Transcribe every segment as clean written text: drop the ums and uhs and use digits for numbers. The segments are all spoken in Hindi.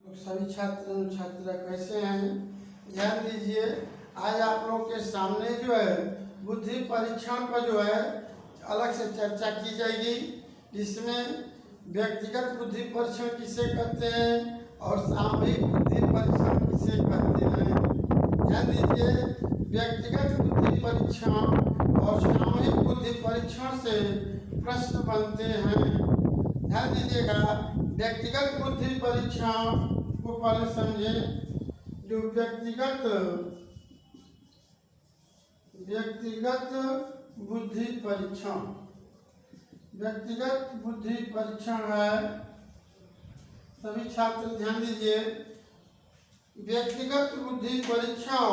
सभी छात्र एवं छात्रा कैसे हैं? ध्यान दीजिए, आज आप लोग के सामने जो है बुद्धि परीक्षण पर जो है अलग से चर्चा की जाएगी, जिसमें व्यक्तिगत बुद्धि परीक्षण किसे कहते हैं और सामूहिक बुद्धि परीक्षण किसे कहते हैं। ध्यान दीजिए, व्यक्तिगत बुद्धि परीक्षण और सामूहिक बुद्धि परीक्षण से प्रश्न बनते हैं। ध्यान दीजिएगा, व्यक्तिगत बुद्धि परीक्षण को पहले समझें। जो व्यक्तिगत बुद्धि परीक्षण है, सभी छात्र ध्यान दीजिए, व्यक्तिगत बुद्धि परीक्षण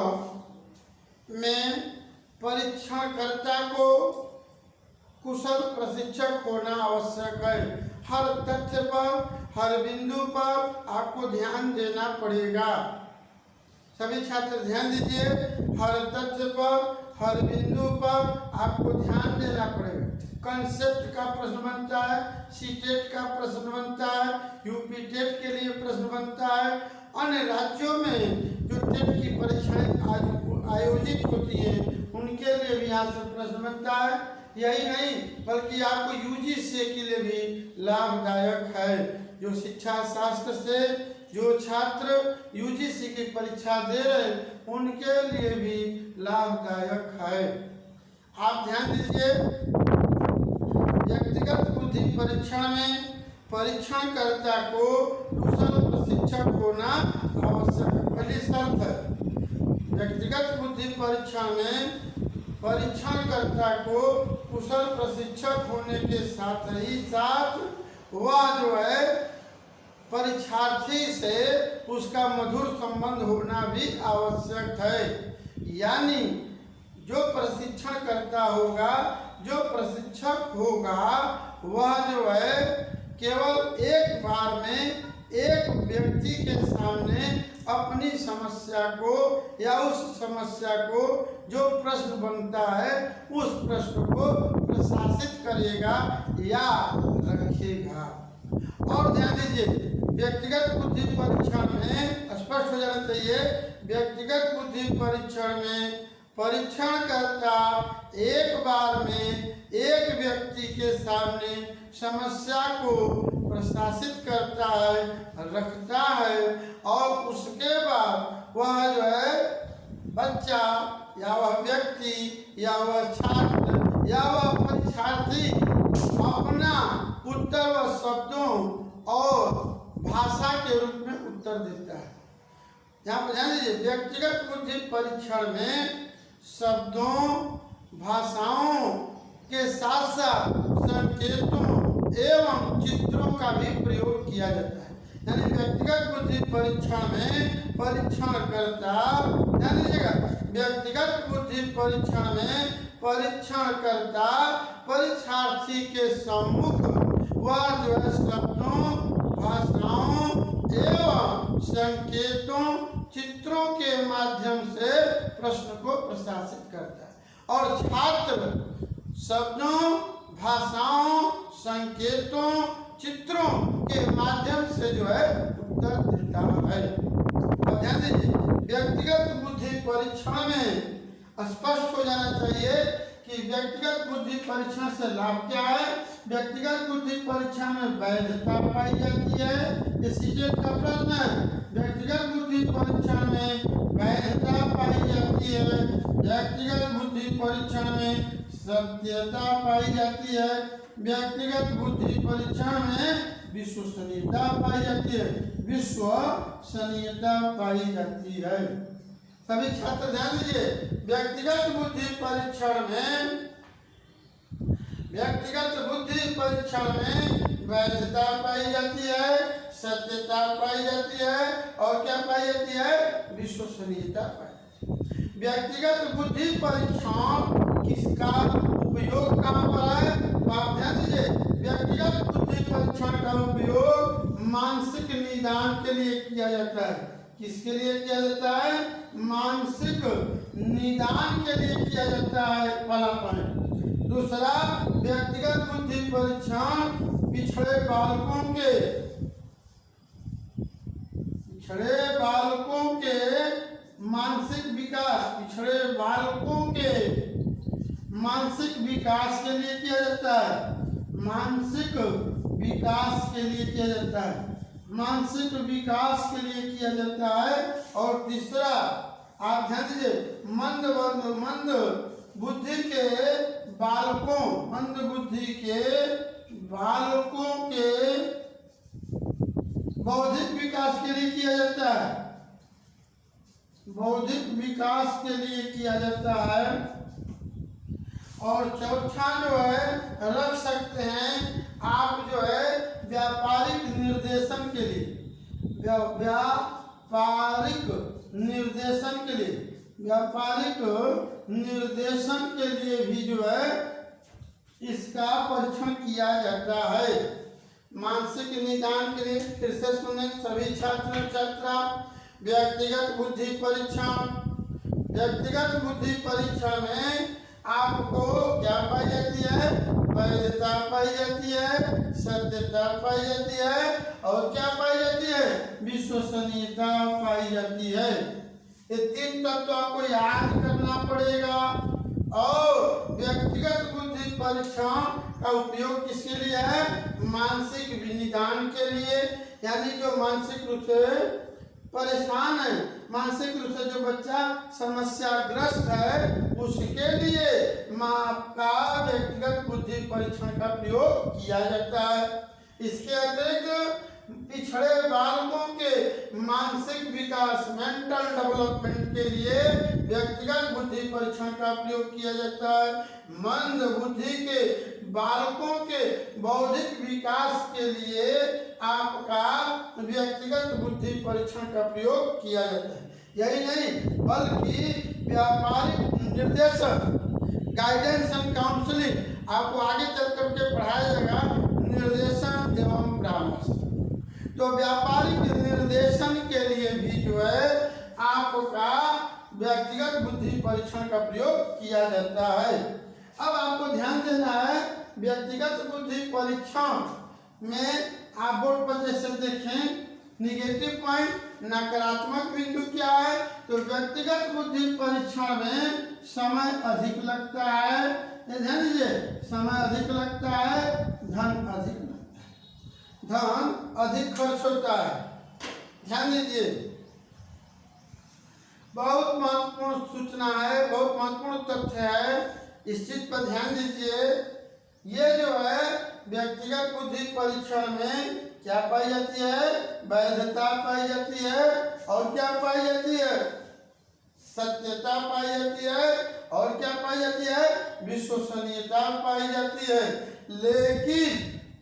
में परीक्षणकर्ता को कुशल प्रशिक्षक होना आवश्यक है। हर तथ्य पर, हर बिंदु पर आपको ध्यान देना पड़ेगा। सभी छात्र ध्यान दीजिए, हर तथ्य पर, हर बिंदु पर आपको ध्यान देना पड़ेगा। कंसेप्ट का प्रश्न बनता है, सीटेट का प्रश्न बनता है, यूपी टेट के लिए प्रश्न बनता है, अन्य राज्यों में जो टेट की परीक्षाएं आयोजित होती हैं उनके लिए भी यहाँ से प्रश्न बनता है। यही नहीं बल्कि आपको यूजीसी के लिए भी लाभदायक है। जो शिक्षा शास्त्र से जो छात्र यूजीसी की परीक्षा दे रहे हैं उनके लिए भी लाभदायक है। आप ध्यान दीजिए, व्यक्तिगत बुद्धि परीक्षण में परीक्षणकर्ता को कुशल प्रशिक्षक होना आवश्यक है। पहली शर्त है, व्यक्तिगत बुद्धि परीक्षण में परीक्षणकर्ता को कुशल प्रशिक्षक होने के साथ ही साथ वह जो है परीक्षार्थी से उसका मधुर संबंध होना भी आवश्यक है। यानी जो प्रशिक्षणकर्ता होगा, जो प्रशिक्षक होगा, वह जो है केवल एक बार में एक व्यक्ति के सामने अपनी समस्या को या उस समस्या को जो प्रश्न बनता है उस प्रश्न को प्रशासित करेगा या रखेगा। और ध्यान दीजिए, व्यक्तिगत बुद्धि परीक्षण में स्पष्ट हो जाना चाहिए, व्यक्तिगत बुद्धि परीक्षण में परीक्षणकर्ता एक बार में एक व्यक्ति के सामने समस्या को प्रशासित करता है, रखता है और उसके बाद वह जो है बच्चा या वह व्यक्ति या वह छात्र या वह परीक्षार्थी अपना उत्तर व शब्दों और भाषा के रूप में उत्तर देता है। यहाँ पर ध्यान दीजिए, व्यक्तिगत बुद्धि परीक्षण में शब्दों, भाषाओं के साथ साथ संकेतों एवं चित्रों का भी प्रयोग किया जाता है। यानी व्यक्तिगत बुद्धि परीक्षण में परीक्षणकर्ता, ध्यान दीजिएगा, व्यक्तिगत बुद्धि परीक्षण में परीक्षणकर्ता परीक्षार्थी के सम्मुख वह जो है शब्दों, भाषाओं एवं संकेतों, चित्रों के माध्यम से प्रश्न को प्रशासित करता है और छात्र शब्दों, भाषाओं, संकेतों, चित्रों के माध्यम से जो है उत्तर देता है। और ध्यान दीजिए, व्यक्तिगत बुद्धि परीक्षण में स्पष्ट हो जाना चाहिए कि व्यक्तिगत बुद्धि परीक्षण से लाभ क्या है। व्यक्तिगत बुद्धि परीक्षण में वैधता पाई जाती है, ये सीटेट का प्रश्न है। व्यक्तिगत बुद्धि परीक्षण में वैधता पाई जाती है, व्यक्तिगत बुद्धि परीक्षण में सत्यता पाई जाती है, व्यक्तिगत बुद्धि परीक्षण में विश्वसनीयता पाई जाती है, विश्वसनीयता पाई जाती है। सभी छात्र ध्यान दीजिए, व्यक्तिगत बुद्धि परीक्षण में वैधता पाई जाती है, सत्यता पाई जाती है और क्या पाई जाती है, विश्वसनीयता पाई जाती है। व्यक्तिगत बुद्धि परीक्षण किसका उपयोग कहाँ पर है, तो आप ध्यान दीजिए, व्यक्तिगत बुद्धि परीक्षण का उपयोग मानसिक निदान के लिए किया जाता है। किसके लिए किया जाता है, मानसिक निदान के लिए किया जाता है, पहला पॉइंट। दूसरा, व्यक्तिगत बुद्धि परीक्षण पिछड़े बालकों के पिछड़े बालकों के मानसिक विकास, पिछड़े बालकों के मानसिक विकास के लिए किया जाता है, मानसिक विकास के लिए किया जाता है, मानसिक विकास के लिए किया जाता है। और तीसरा आप ध्यान दीजिए, मंद बुद्धि के बालकों, मंद बुद्धि के बालकों के बौद्धिक विकास के लिए किया जाता है, बौद्धिक विकास के लिए किया जाता है। और चौथा जो है रख सकते हैं आप जो है व्यापारिक निर्देशन के लिए, व्यापारिक निर्देशन के लिए, व्यापारिक निर्देशन के लिए भी जो है इसका परीक्षण किया जाता है। मानसिक निदान के लिए फिर से सुने सभी छात्र छात्रा, व्यक्तिगत बुद्धि परीक्षण, व्यक्तिगत बुद्धि परीक्षण में आपको क्या पाई जाती है, वैधता पाई जाती है, सत्यता पाई जाती है और क्या पाई जाती है, विश्वसनीयता पाई जाती है। ये तीन तत्व आपको याद करना पड़ेगा। और व्यक्तिगत बुद्धि परीक्षण का उपयोग किसके लिए है, मानसिक निदान के लिए, यानी जो मानसिक रूप से परेशान है, मानसिक रूप से जो बच्चा समस्याग्रस्त है, उसके लिए माँ का व्यक्तिगत बुद्धि परीक्षण का प्रयोग किया जाता है। इसके अतिरिक्त पिछड़े बालकों के मानसिक विकास, मेंटल डेवलपमेंट के लिए व्यक्तिगत बुद्धि परीक्षण का प्रयोग किया जाता है। मंद बुद्धि के बालकों के बौद्धिक विकास के लिए आपका व्यक्तिगत बुद्धि परीक्षण का प्रयोग किया जाता है। यही नहीं बल्कि व्यापारिक निर्देशन, गाइडेंस एंड काउंसलिंग आपको आगे चल करके पढ़ाया जाएगा, निर्देशन एवं परामर्श। तो व्यापारिक निर्देशन के लिए भी जो है आपका व्यक्तिगत बुद्धि परीक्षण का प्रयोग किया जाता है। अब आपको ध्यान देना है, व्यक्तिगत बुद्धि परीक्षण में आप बोर्ड पर जैसे देखें निगेटिव पॉइंट, नकारात्मक बिंदु क्या है, तो व्यक्तिगत बुद्धि परीक्षण में समय अधिक लगता है, ध्यान दीजिए, समय अधिक लगता है, धन अधिक लगता है, धन अधिक खर्च होता है। ध्यान दीजिए, बहुत महत्वपूर्ण सूचना है, बहुत महत्वपूर्ण तथ्य है, इस चीज पर ध्यान दीजिए। ये जो है व्यक्तिगत बुद्धि परीक्षण में क्या पाई जाती है, वैधता पाई जाती है और क्या पाई जाती है, सत्यता पाई जाती है और क्या पाई जाती है, विश्वसनीयता पाई जाती है। लेकिन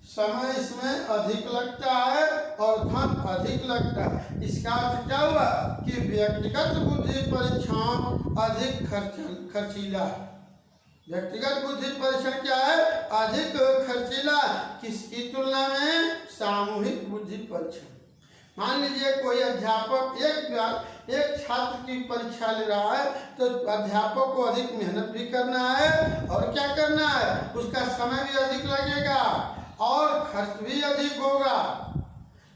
समय इसमें अधिक लगता है और धन अधिक लगता है। इसका अर्थ क्या हुआ कि व्यक्तिगत बुद्धि परीक्षण अधिक खर्चीला है। व्यक्तिगत बुद्धि परीक्षण क्या है, अधिक खर्चीला, किसकी तुलना में, सामूहिक बुद्धि परीक्षण। मान लीजिए कोई अध्यापक एक छात्र की परीक्षा ले रहा है, तो अध्यापक को अधिक मेहनत भी करना है और क्या करना है, उसका समय भी अधिक लगेगा और खर्च भी अधिक होगा।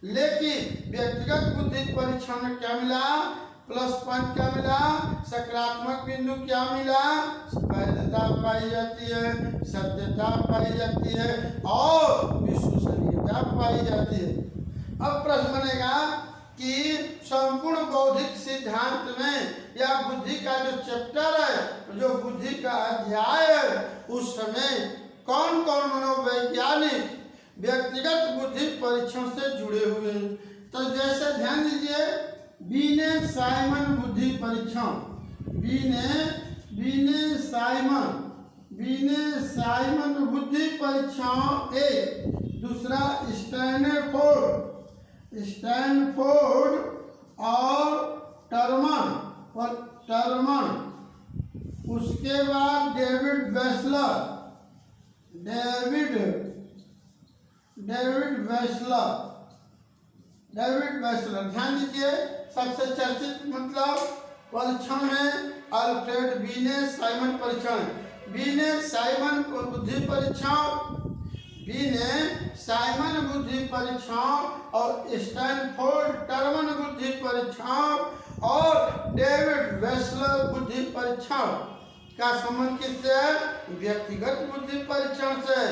लेकिन व्यक्तिगत बुद्धि परीक्षण में क्या मिला, प्लस पॉइंट क्या मिला, सकारात्मक बिंदु क्या मिला, वैधता पाई जाती है, सत्यता पाई जाती है और विश्वसनीयता पाई जाती है। अब प्रश्न बनेगा कि संपूर्ण बौद्धिक सिद्धांत में या बुद्धि का जो चैप्टर है, जो बुद्धि का अध्याय है, उस समय कौन कौन मनोवैज्ञानिक व्यक्तिगत बुद्धि परीक्षण से जुड़े हुए हैं। तो जैसे ध्यान दीजिए, बीने साइमन बुद्धि परीक्षण, बीने साइमन बुद्धि परीक्षण एक, दूसरा स्टैनफोर्ड और टर्मन, उसके बाद डेविड बैचलर। ध्यान दीजिए, सबसे चर्चित मतलब परीक्षण है अल्फ्रेड बीने साइमन परीक्षण, बीने साइमन बुद्धि परीक्षण, बी ने साइमन बुद्धि परीक्षण और स्टैनफोर्ड टर्मन बुद्धि परीक्षण और डेविड वेसलर बुद्धि परीक्षण का संबंध किससे है? व्यक्तिगत बुद्धि परीक्षण से।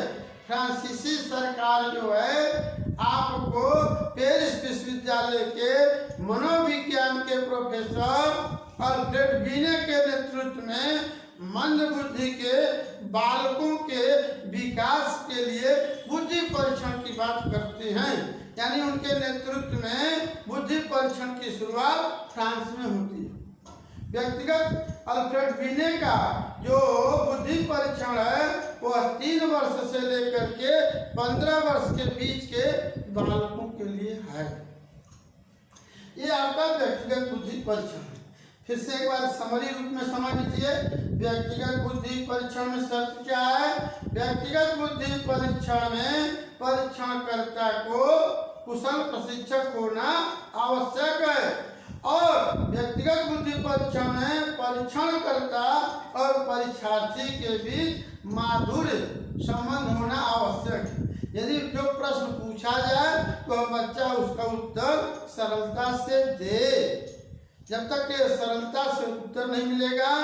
फ्रांसीसी सरकार जो है आपको पेरिस विश्वविद्यालय के मनोविज्ञान के प्रोफेसर अल्फ्रेड बीने के नेतृत्व में मंद बुद्धि के बालकों के विकास के लिए बुद्धि परीक्षण की बात करते हैं। यानी उनके नेतृत्व में बुद्धि परीक्षण की शुरुआत फ्रांस में होती है। व्यक्तिगत अल्फ्रेड बीने का जो बुद्धि परीक्षण है वह 3 वर्ष से लेकर के 15 वर्ष के बीच के बालकों के लिए है। ये आपका व्यक्तिगत बुद्धि परीक्षण है। फिर से एक बार समरी रूप में समझ लीजिए। व्यक्तिगत बुद्धि परीक्षण में शर्त क्या है? व्यक्तिगत बुद्धि परीक्षण में परीक्षणकर्ता को कुशल प्रशिक्षक होना आवश्यक है और व्यक्तिगत बुद्धि परीक्षण में परीक्षणकर्ता और परीक्षार्थी के बीच माधुर्य संबंध होना आवश्यक है। यदि जो प्रश्न पूछा जाए तो बच्चा उसका उत्तर सरलता से दे। जब तक के सरलता से उत्तर नहीं मिलेगा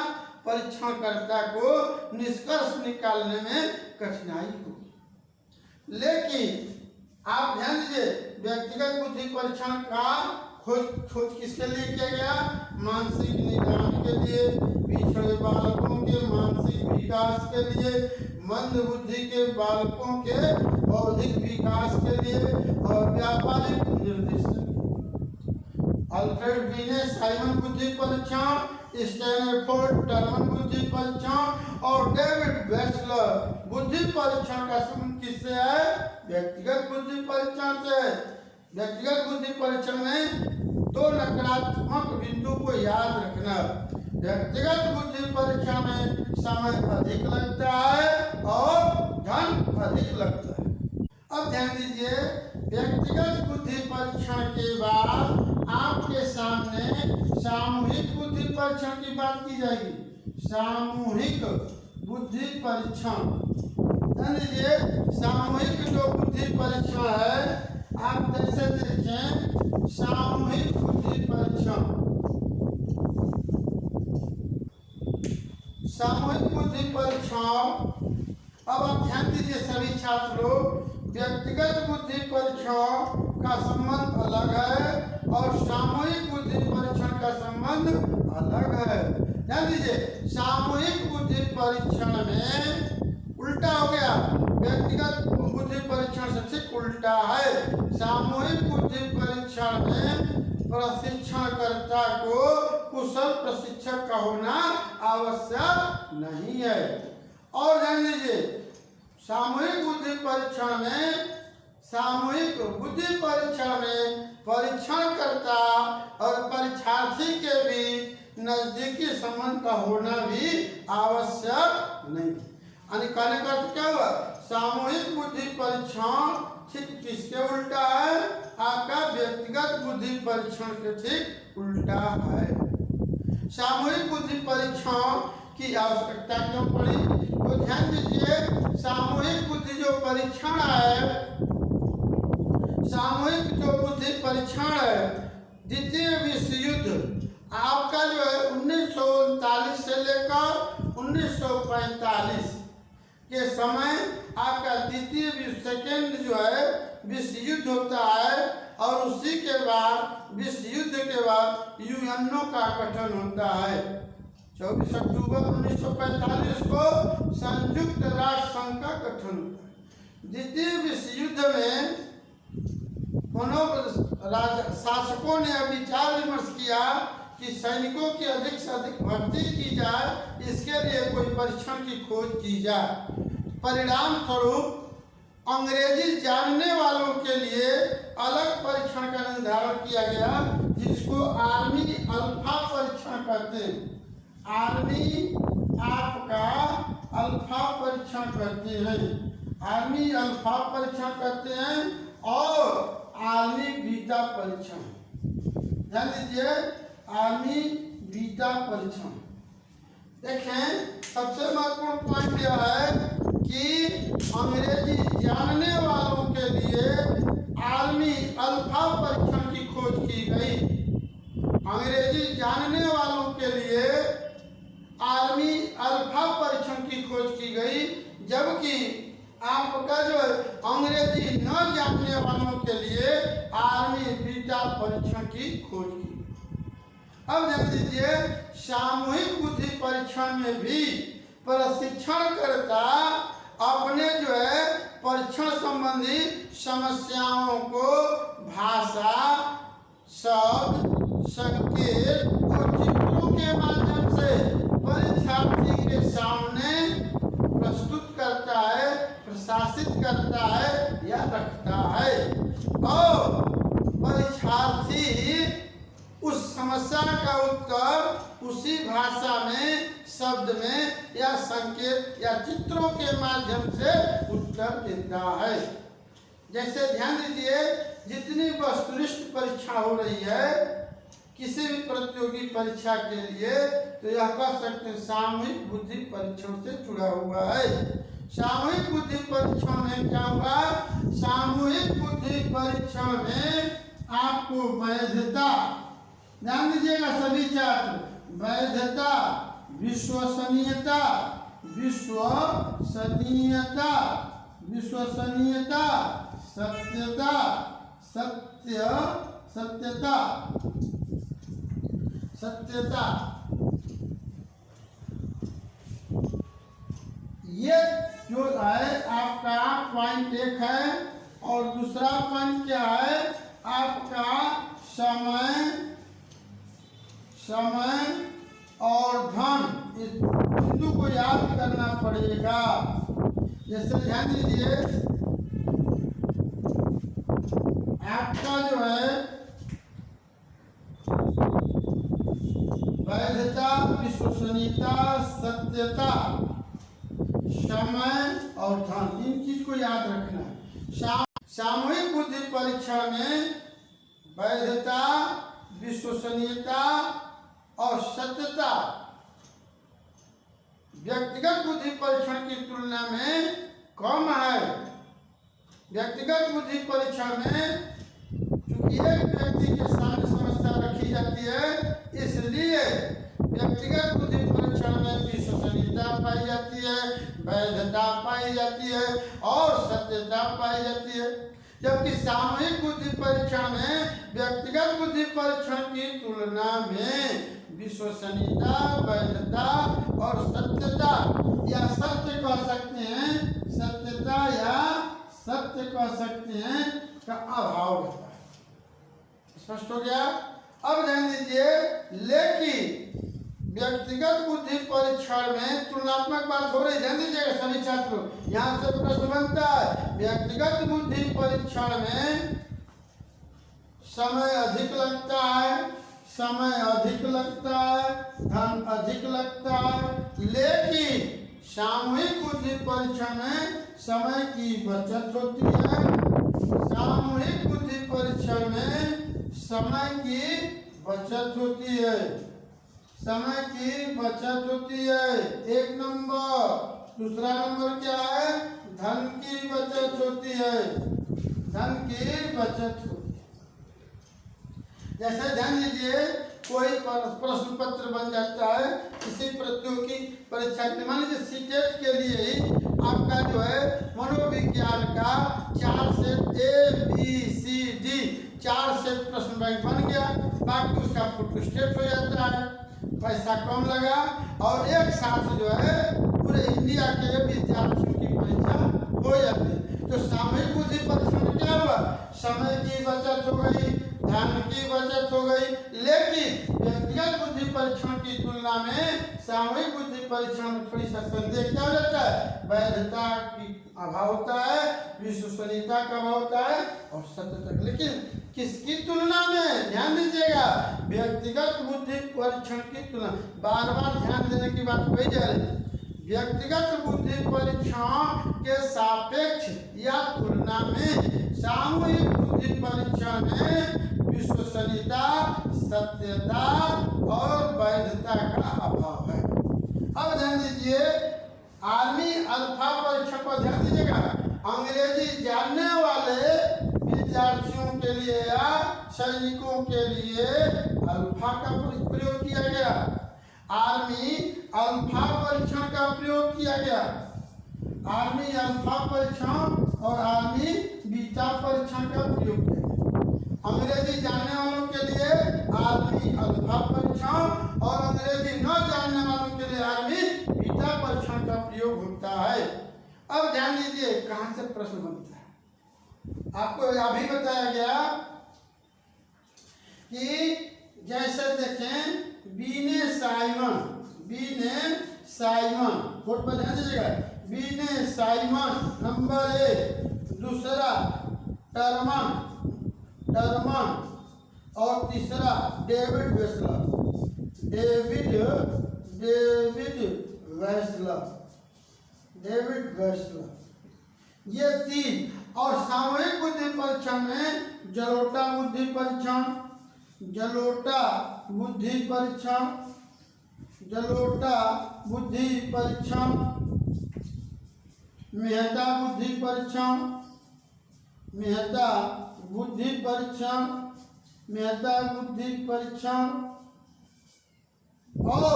परीक्षणकर्ता को निष्कर्ष निकालने में कठिनाई होगी। लेकिन आप ध्यान दीजिए, व्यक्तिगत बुद्धि परीक्षण का खोज किसके लिए किया गया? मानसिक निदान के लिए, पिछड़े बालकों के मानसिक विकास के लिए, मंद बुद्धि के बालकों के बौद्धिक विकास के लिए और व्यापारिक निर्देशन। अल्फ्रेड बीने साइमन बुद्धि परीक्षण, स्टैनफोर्ड टर्मन बुद्धि परीक्षण और डेविड वेसलर बुद्धि परीक्षण का संबंध किससे है? व्यक्तिगत बुद्धि परीक्षण से। व्यक्तिगत बुद्धि परीक्षण में 2 नकारात्मक बिंदु को याद रखना। व्यक्तिगत बुद्धि परीक्षा में समय अधिक लगता है और धन अधिक लगता है। अब ध्यान दीजिए, व्यक्तिगत बुद्धि परीक्षण के बाद आपके सामने सामूहिक बुद्धि परीक्षण की बात की जाएगी। सामूहिक बुद्धि परीक्षण, ध्यान दीजिए, सामूहिक जो बुद्धि परीक्षण है आप जैसे देखें, सामूहिक बुद्धि परीक्षण, सामूहिक बुद्धि परीक्षण। अब आप ध्यान दीजिए सभी छात्र लोग, व्यक्तिगत बुद्धि परीक्षण का संबंध अलग है और सामूहिक बुद्धि परीक्षण का संबंध अलग है। ध्यान दीजिए, सामूहिक बुद्धि परीक्षण में उल्टा हो गया, व्यक्तिगत बुद्धि परीक्षण से ठीक उल्टा है। सामूहिक बुद्धि परीक्षण में प्रशिक्षणकर्ता को कुशल प्रशिक्षक का होना आवश्यक नहीं है। और ध्यान दीजिए, सामूहिक बुद्धि परीक्षण में परीक्षणकर्ता और परीक्षार्थी के बीच नजदीकी संबंध का होना भी आवश्यक नहीं। यानी कहने का अर्थ क्या हुआ? सामूहिक बुद्धि परीक्षण ठीक किसके उल्टा है? आपका व्यक्तिगत बुद्धि परीक्षण के ठीक उल्टा है। सामूहिक बुद्धि परीक्षण की आवश्यकता क्यों पड़ी? तो ध्यान दीजिए, सामूहिक बुद्धि जो परीक्षण है, सामूहिक जो बुद्धि परीक्षण है, द्वितीय विश्व युद्ध आपका जो है 1939 से लेकर 1945 के समय आपका द्वितीय सेकेंड जो है विश्व युद्ध होता है और उसी के बाद विश्व युद्ध के बाद यूएनओ का गठन होता है। 24 अक्टूबर 1945 को संयुक्त राष्ट्र संघ का गठन होता है। द्वितीय विश्व युद्ध में शासकों ने विचार विमर्श किया कि सैनिकों की अधिक से अधिक भर्ती की जाए, इसके लिए कोई परीक्षण की खोज की जाए। परिणाम स्वरूप अंग्रेजी जानने वालों के लिए अलग परीक्षण का निर्धारण किया गया, जिसको आर्मी अल्फा परीक्षण कहते हैं। आर्मी आपका अल्फा परीक्षण करते हैं, आर्मी अल्फा परीक्षण करते हैं और आर्मी बीटा परीक्षण। ध्यान दीजिए, आर्मी बीटा परीक्षण। देखें, सबसे महत्वपूर्ण पॉइंट यह है कि अंग्रेजी जानने आपका जो है अंग्रेजी न जानने वालों के लिए आर्मी बीटा परीक्षण की खोज की। अब ध्यान दीजिए, सामूहिक बुद्धि परीक्षण में भी प्रशिक्षणकर्ता अपने जो है परीक्षण संबंधी समस्याओं को भाषा, शब्द, संकेत और चित्रों के माध्यम से परीक्षार्थी के सामने प्रस्तुत करता है, प्रशासित करता है या रखता है, और परीक्षार्थी उस समस्या का उत्तर उसी भाषा में, शब्द में या संकेत या चित्रों के माध्यम से उत्तर देता है। जैसे ध्यान दीजिए, जितनी वस्तुनिष्ठ परीक्षा हो रही है किसी भी प्रतियोगी परीक्षा के लिए, तो यह कह सकते हैं सामूहिक बुद्धि परीक्षण से जुड़ा हुआ है। सामूहिक बुद्धि परीक्षण में क्या हुआ? सामूहिक बुद्धि परीक्षण में आपको वैधता, ध्यान दीजिएगा सभी छात्र, वैधता, विश्वसनीयता, विश्वसनीयता, विश्वसनीयता, सत्यता, सत्यता, सत्यता, ये जो है आपका पॉइंट 1 है। और दूसरा पॉइंट क्या है? आपका समय और धन, इस बिंदु को याद करना पड़ेगा। जैसे ध्यान दीजिए, आपका जो है वैधता, विश्वसनीयता, सत्यता, समय और धन, इन चीज को याद रखना है। सामूहिक बुद्धि परीक्षण में वैधता, विश्वसनीयता और सत्यता व्यक्तिगत बुद्धि परीक्षण की तुलना में कम है। व्यक्तिगत बुद्धि परीक्षण में चूंकि एक व्यक्ति के सामने समस्या रखी जाती है, इसलिए व्यक्तिगत बुद्धि परीक्षण में विश्वसनीयता पाई जाती है, वैधता पाई जाती है और सत्यता पाई जाती है। जबकि सामूहिक बुद्धि परीक्षण में व्यक्तिगत बुद्धि परीक्षण की तुलना में विश्वसनीयता, वैधता और सत्यता या सत्य कह सकते हैं, सत्यता या सत्य कह सकते हैं, का अभाव रहता है। स्पष्ट हो गया? अब ध्यान दीजिए, लेकिन व्यक्तिगत बुद्धि परीक्षण में तुलनात्मक बात हो रही, ध्यान दीजिएगा सभी छात्रों, यहाँ से प्रश्न बनता है। व्यक्तिगत बुद्धि परीक्षण में समय अधिक लगता है, धन अधिक लगता है, लेकिन सामूहिक बुद्धि परीक्षण में समय की बचत होती है। सामूहिक बुद्धि परीक्षण में समय की बचत होती है, समय की बचत होती है, 1 नंबर। दूसरा नंबर क्या है? धन की बचत होती है, धन की बचत होती है। जैसे ध्यान दीजिए, कोई प्रश्न पत्र बन जाता है किसी प्रतियोगी परीक्षा के, मान लीजिए सीटेट के लिए ही आपका जो है मनोविज्ञान का 4 सेट ABCD 4 सेट प्रश्न बैंक बन गया, बाकी उसका फोटोस्टेट हो जाता है, पैसा कम लगा और एक साथ जो है पूरे इंडिया के विद्यार्थियों की परीक्षा हो जाती है। तो सामूहिक बुद्धि परीक्षण में क्या हुआ? समय की बचत हो गई, धन की बचत हो गई, लेकिन व्यक्तिगत बुद्धि परीक्षण की तुलना में सामूहिक बुद्धि परीक्षण में थोड़ी सा संदेह क्या हो जाता है? वैधता की अभाव होता है, विश्वसनीयता का अभाव होता है और सत्यता। लेकिन किसकी तुलना में? ध्यान दीजिएगा, व्यक्तिगत बुद्धि परीक्षण की तुलना, बार बार ध्यान देने की बात कही जा रही है। व्यक्तिगत बुद्धि परीक्षण के सापेक्ष या तुलना में सामूहिक बुद्धि परीक्षण में विश्वसनीयता, सत्यता और वैधता का अभाव है। अब ध्यान दीजिए, आर्मी अल्फा परीक्षा पर ध्यान दीजिएगा। अंग्रेजी जानने वाले विद्यार्थियों के लिए या सैनिकों के लिए अल्फा का प्रयोग किया गया, आर्मी अल्फा परीक्षण का प्रयोग किया गया। आर्मी अल्फा परीक्षण और आर्मी बीटा परीक्षण का प्रयोग किया गया। अंग्रेजी जानने वालों के लिए आर्मी अल्फा परीक्षण और अंग्रेजी न जानने वालों के लिए आर्मी बीटा परीक्षण का प्रयोग होता है। अब ध्यान दीजिए कहां से प्रश्न बनता है। आपको अभी बताया गया कि जैसे देखें बीने साइमन कोड पर ध्यान दीजिएगा। बीने साइमन नंबर 1, दूसरा टर्मन और तीसरा डेविड वेस्लर, ये 3। और सामूहिक बुद्धि परीक्षण में जलोटा बुद्धि परीक्षण, मेहता बुद्धि परीक्षण और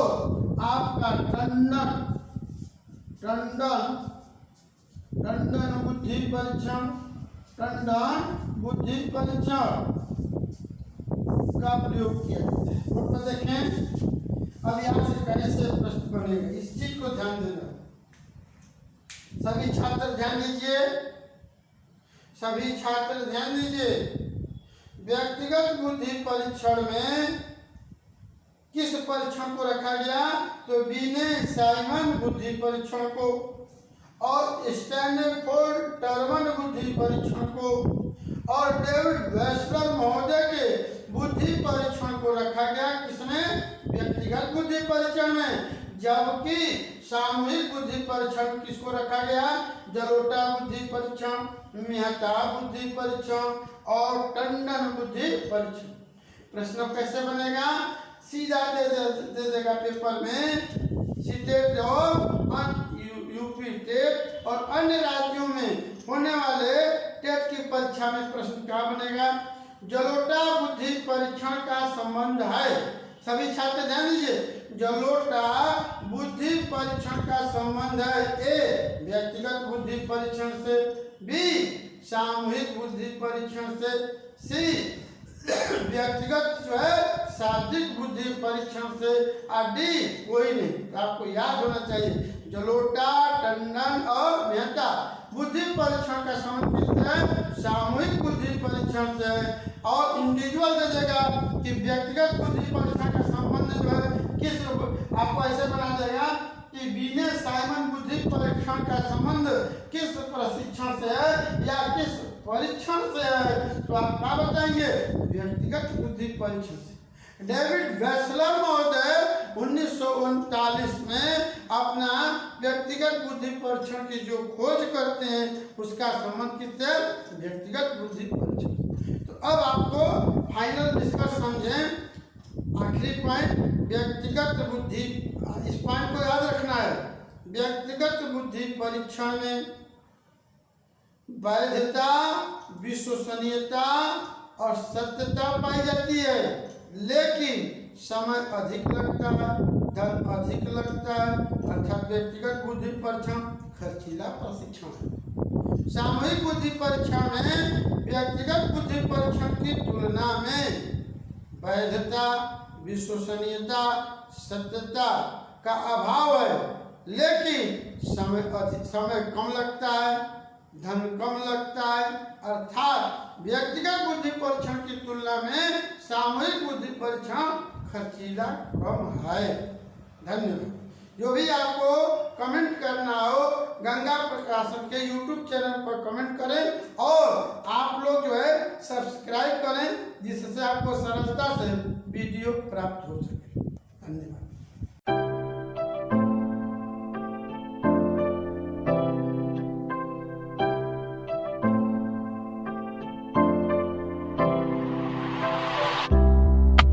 आपका टंडन बुद्धि परीक्षण का प्रयोग किया जाता है। तो देखें अब यहाँ से कैसे प्रश्न बनेगा, इस चीज को ध्यान देना। सभी छात्र ध्यान दीजिए। व्यक्तिगत बुद्धि परीक्षण में किस परीक्षण को रखा गया? तो बीने साइमन बुद्धि परीक्षण को और स्टैनफोर्ड टर्मन बुद्धि परीक्षण को और डेविड वेस्लर महोदय के बुद्धि परीक्षण को रखा गया। किसमें? व्यक्तिगत बुद्धि परीक्षण में। जबकि सामूहिक बुद्धि परीक्षण किसको रखा गया? जलोटा बुद्धि परीक्षण, मेहता बुद्धि परीक्षण और टंडन बुद्धि परीक्षण। प्रश्न कैसे बनेगा? सीधा दे देगा पेपर में। स्टेट और यूपी टेट और अन्य राज्यों में होने वाले टेट की परीक्षा में प्रश्न क्या बनेगा? जलोटा बुद्धि परीक्षण का संबंध है। सभी छात्र ध्यान दीजिए। जलोटा बुद्धि परीक्षण का संबंध है ए व्यक्तिगत बुद्धि परीक्षण से, बी सामूहिक बुद्धि परीक्षण से, सी व्यक्तिगत जो है शाब्दिक बुद्धि परीक्षण से, और डी कोई नहीं। तो आपको याद होना चाहिए जलोटा, टंडन और मेहता बुद्धि परीक्षण का संबंध किससे है? सामूहिक बुद्धि परीक्षण से है। और इंडिविजुअल दे देगा कि व्यक्तिगत बुद्धि परीक्षण का संबंध जो है किस, आपको ऐसे बना देगा कि बीने साइमन बुद्धि परीक्षण का संबंध किस प्रशिक्षण से है या किस परीक्षण से है। तो आप क्या बताएंगे? व्यक्तिगत बुद्धि परीक्षण से। डेविड वेस्लर महोदय 1939 में अपना व्यक्तिगत बुद्धि परीक्षण की जो खोज करते हैं उसका संबंध किससे? व्यक्तिगत बुद्धि परीक्षण। तो अब आपको फाइनल निष्कर्ष समझें। आखिरी पॉइंट व्यक्तिगत बुद्धि, इस पॉइंट को याद रखना है। व्यक्तिगत बुद्धि परीक्षण में वैधता, विश्वसनीयता और सत्यता पाई जाती है, लेकिन समय अधिक लगता है, धन अधिक लगता है। अर्थात व्यक्तिगत बुद्धि परीक्षण खर्चीला प्रशिक्षण है। सामूहिक बुद्धि परीक्षण में व्यक्तिगत बुद्धि परीक्षण की तुलना में वैधता, विश्वसनीयता, सत्यता का अभाव है, लेकिन समय कम लगता है, धन कम लगता है। अर्थात व्यक्तिगत बुद्धि परीक्षण की तुलना में सामूहिक बुद्धि परीक्षण खर्चीला कम है। धन्यवाद। जो भी आपको कमेंट करना हो गंगा प्रकाशन के यूट्यूब चैनल पर कमेंट करें और आप लोग जो है सब्सक्राइब करें, जिससे आपको सरलता से वीडियो प्राप्त हो सके।